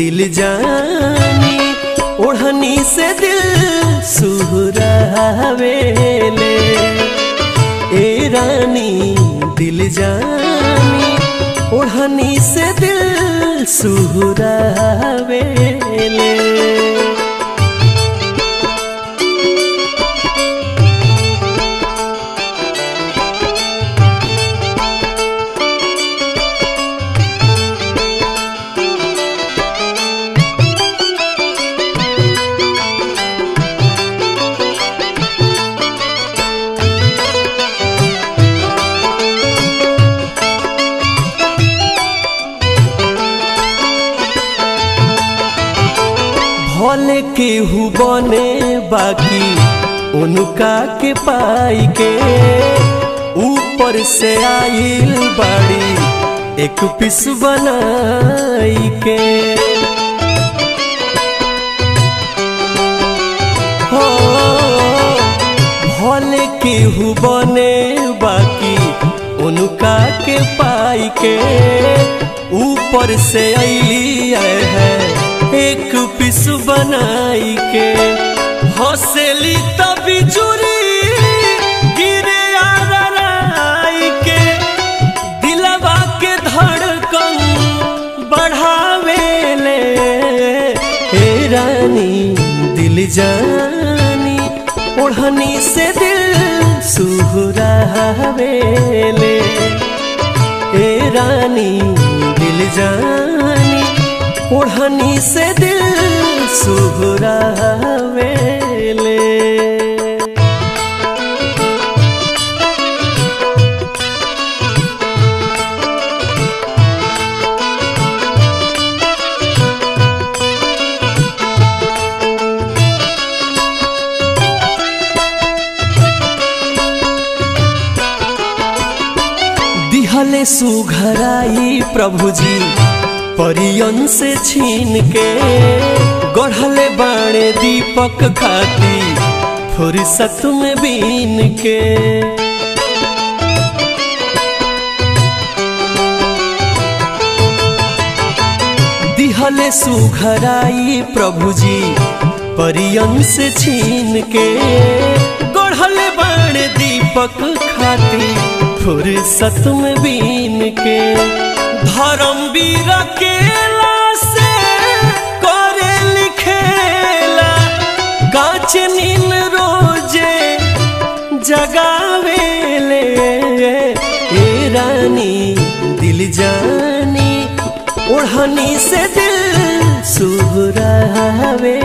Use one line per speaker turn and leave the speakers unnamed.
दिल जानी ओढ़नी से दिल सुहरावेले। ए रानी दिल जानी ओढ़नी से दिल सुहरावेले। भले केहू बने बाकी उनका के पाई के, ऊपर से आइल बाड़ी एक पिस बनाई के। हो भले केहू बने बाकी उनका के पाई के, ऊपर से आइली है एक पिस बनाई के। हौसली तभी चुरी गिरे आराई के, दिलवा के धड़कन बढ़ावेले। हे रानी दिल जानी ओढ़नी से दिल सुहरावेले। हे रानी दिल जानी ओढ़नी से दिल सुहरावेले। दिहले सुघराई प्रभु जी परियन से छीन के, गढ़ले बाणे दीपक खाती फुर्सत में बीन के। दिहले सुघराई प्रभु जी परियन से छीन के, गढ़ले बाणे दीपक खाती फुर्सत में बीन के। धर्मवीर केला से करे लिखेला, गाछ नील रोजे जगावेले। ए रानी दिल जानी ओढ़नी से दिल सुहरावेले।